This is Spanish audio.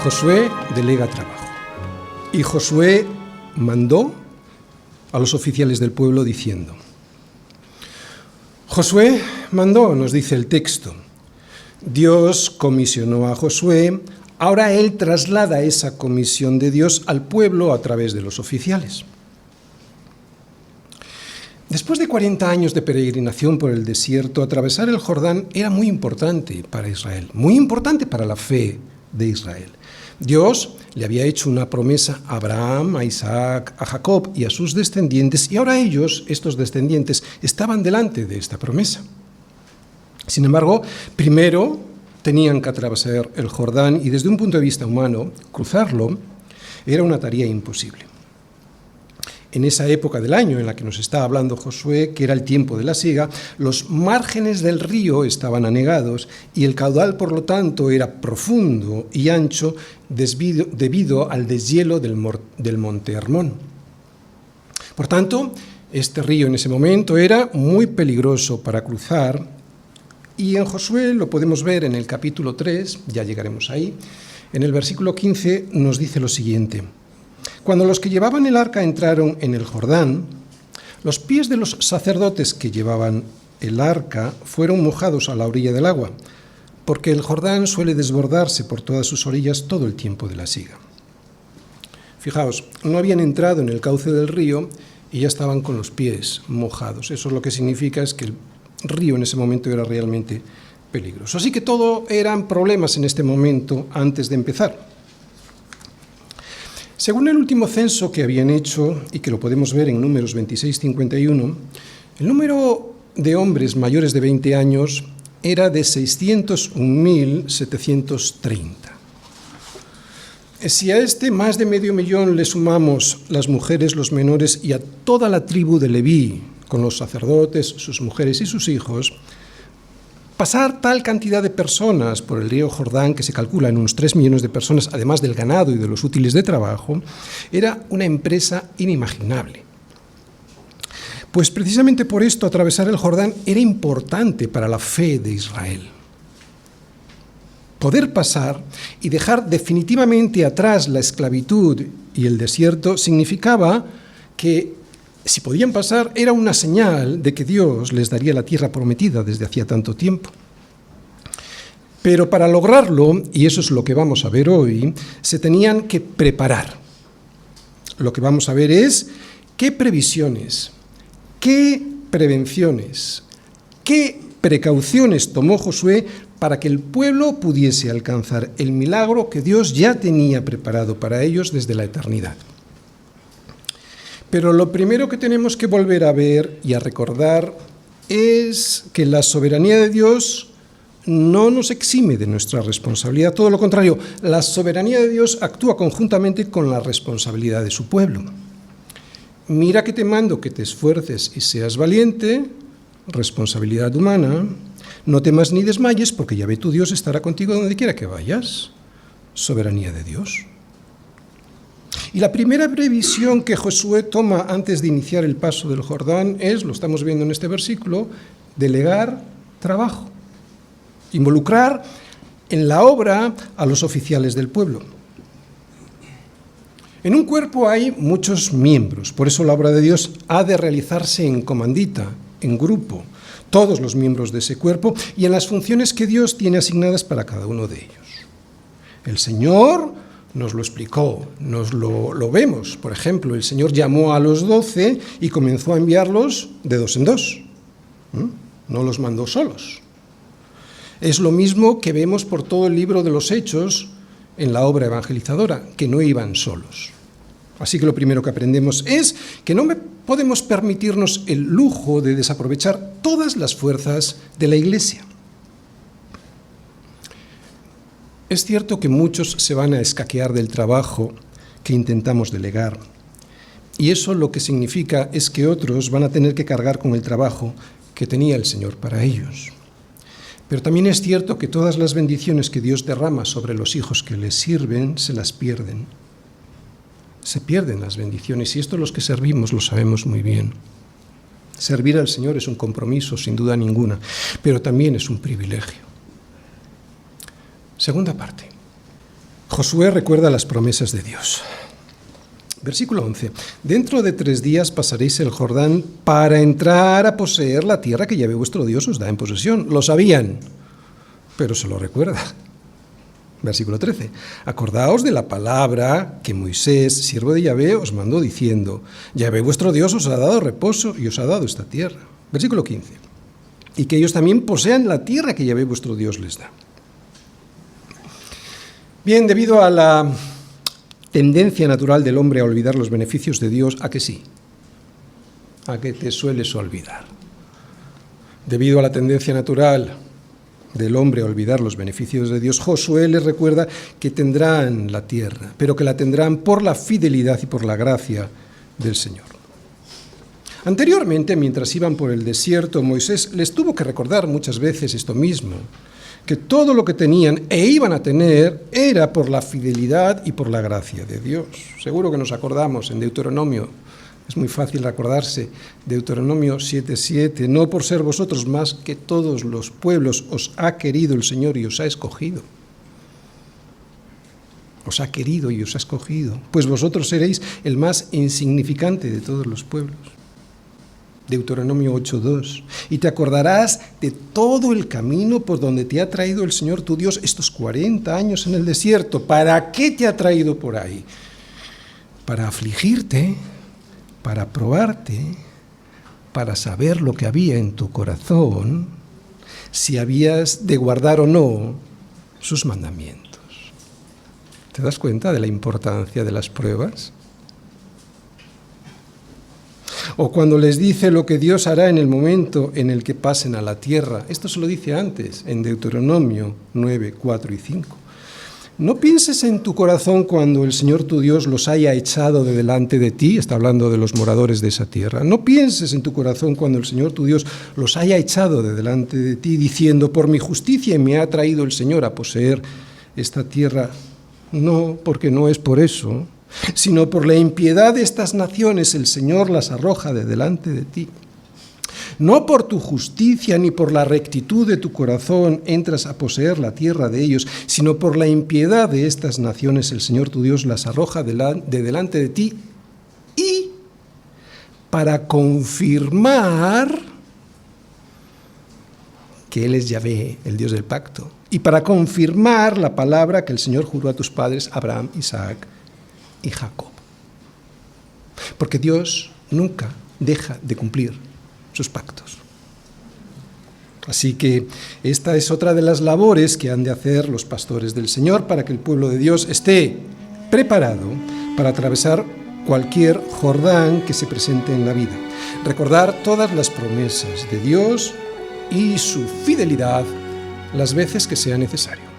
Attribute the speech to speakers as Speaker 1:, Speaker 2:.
Speaker 1: Josué delega trabajo. Y Josué mandó a los oficiales del pueblo diciendo: Josué mandó, nos dice el texto. Dios comisionó a Josué, ahora él traslada esa comisión de Dios al pueblo a través de los oficiales. Después de 40 años de peregrinación por el desierto, atravesar el Jordán era muy importante para Israel, muy importante para la fe de Israel. Dios le había hecho una promesa a Abraham, a Isaac, a Jacob y a sus descendientes, y ahora ellos, estos descendientes, estaban delante de esta promesa. Sin embargo, primero tenían que atravesar el Jordán y desde un punto de vista humano, cruzarlo era una tarea imposible. En esa época del año en la que nos está hablando Josué, que era el tiempo de la siega, los márgenes del río estaban anegados y el caudal, por lo tanto, era profundo y ancho debido al deshielo del monte Hermón. Por tanto, este río en ese momento era muy peligroso para cruzar, y en Josué lo podemos ver en el capítulo 3, ya llegaremos ahí. En el versículo 15 nos dice lo siguiente: Cuando los que llevaban el arca entraron en el Jordán, los pies de los sacerdotes que llevaban el arca fueron mojados a la orilla del agua, porque el Jordán suele desbordarse por todas sus orillas todo el tiempo de la siega. Fijaos, no habían entrado en el cauce del río y ya estaban con los pies mojados. Eso lo que significa es que el río en ese momento era realmente peligroso. Así que todo eran problemas en este momento antes de empezar. Según el último censo que habían hecho, y que lo podemos ver en Números 26-51, el número de hombres mayores de 20 años era de 601.730. Si a este más de 500.000 le sumamos las mujeres, los menores y a toda la tribu de Leví, con los sacerdotes, sus mujeres y sus hijos, pasar tal cantidad de personas por el río Jordán, que se calcula en unos 3 millones de personas, además del ganado y de los útiles de trabajo, era una empresa inimaginable. Pues precisamente por esto atravesar el Jordán era importante para la fe de Israel. Poder pasar y dejar definitivamente atrás la esclavitud y el desierto significaba que, si podían pasar, era una señal de que Dios les daría la tierra prometida desde hacía tanto tiempo. Pero para lograrlo, y eso es lo que vamos a ver hoy, se tenían que preparar. Lo que vamos a ver es qué previsiones, qué prevenciones, qué precauciones tomó Josué para que el pueblo pudiese alcanzar el milagro que Dios ya tenía preparado para ellos desde la eternidad. Pero lo primero que tenemos que volver a ver y a recordar es que la soberanía de Dios no nos exime de nuestra responsabilidad. Todo lo contrario, la soberanía de Dios actúa conjuntamente con la responsabilidad de su pueblo. Mira que te mando que te esfuerces y seas valiente, responsabilidad humana. No temas ni desmayes, porque Yahvé tu Dios estará contigo donde quiera que vayas. Soberanía de Dios. Y la primera previsión que Josué toma antes de iniciar el paso del Jordán es, lo estamos viendo en este versículo, delegar trabajo, involucrar en la obra a los oficiales del pueblo. En un cuerpo hay muchos miembros, por eso la obra de Dios ha de realizarse en comandita, en grupo, todos los miembros de ese cuerpo y en las funciones que Dios tiene asignadas para cada uno de ellos. El Señor nos lo explicó, nos lo vemos. Por ejemplo, el Señor llamó a los 12 y comenzó a enviarlos de 2 en 2. No los mandó solos. Es lo mismo que vemos por todo el libro de los Hechos en la obra evangelizadora, que no iban solos. Así que lo primero que aprendemos es que no podemos permitirnos el lujo de desaprovechar todas las fuerzas de la Iglesia. Es cierto que muchos se van a escaquear del trabajo que intentamos delegar, y eso lo que significa es que otros van a tener que cargar con el trabajo que tenía el Señor para ellos. Pero también es cierto que todas las bendiciones que Dios derrama sobre los hijos que les sirven, se las pierden. Se pierden las bendiciones, y esto los que servimos lo sabemos muy bien. Servir al Señor es un compromiso, sin duda ninguna, pero también es un privilegio. Segunda parte. Josué recuerda las promesas de Dios. Versículo 11. Dentro de 3 días pasaréis el Jordán para entrar a poseer la tierra que Yahvé vuestro Dios os da en posesión. Lo sabían, pero se lo recuerda. Versículo 13. Acordaos de la palabra que Moisés, siervo de Yahvé, os mandó diciendo: Yahvé vuestro Dios os ha dado reposo y os ha dado esta tierra. Versículo 15. Y que ellos también posean la tierra que Yahvé vuestro Dios les da. Bien, debido a la tendencia natural del hombre a olvidar los beneficios de Dios, ¿a que sí? ¿A que te sueles olvidar? Debido a la tendencia natural del hombre a olvidar los beneficios de Dios, Josué les recuerda que tendrán la tierra, pero que la tendrán por la fidelidad y por la gracia del Señor. Anteriormente, mientras iban por el desierto, Moisés les tuvo que recordar muchas veces esto mismo, que todo lo que tenían e iban a tener era por la fidelidad y por la gracia de Dios. Seguro que nos acordamos en Deuteronomio, es muy fácil acordarse, Deuteronomio 7:7, no por ser vosotros más que todos los pueblos os ha querido el Señor y os ha escogido. Os ha querido y os ha escogido, pues vosotros seréis el más insignificante de todos los pueblos. Deuteronomio 8:2. Y te acordarás de todo el camino por donde te ha traído el Señor tu Dios estos 40 años en el desierto. ¿Para qué te ha traído por ahí? Para afligirte, para probarte, para saber lo que había en tu corazón, si habías de guardar o no sus mandamientos. ¿Te das cuenta de la importancia de las pruebas? O cuando les dice lo que Dios hará en el momento en el que pasen a la tierra. Esto se lo dice antes, en Deuteronomio 9, 4 y 5. No pienses en tu corazón cuando el Señor tu Dios los haya echado de delante de ti, está hablando de los moradores de esa tierra. No pienses en tu corazón cuando el Señor tu Dios los haya echado de delante de ti, diciendo: por mi justicia me ha traído el Señor a poseer esta tierra. No, porque no es por eso, sino por la impiedad de estas naciones el Señor las arroja de delante de ti. No por tu justicia ni por la rectitud de tu corazón entras a poseer la tierra de ellos, sino por la impiedad de estas naciones el Señor tu Dios las arroja de delante de ti, y para confirmar que Él es Yahvé, el Dios del pacto, y para confirmar la palabra que el Señor juró a tus padres, Abraham, Isaac y Jacob. Porque Dios nunca deja de cumplir sus pactos. Así que esta es otra de las labores que han de hacer los pastores del Señor para que el pueblo de Dios esté preparado para atravesar cualquier Jordán que se presente en la vida. Recordar todas las promesas de Dios y su fidelidad las veces que sea necesario.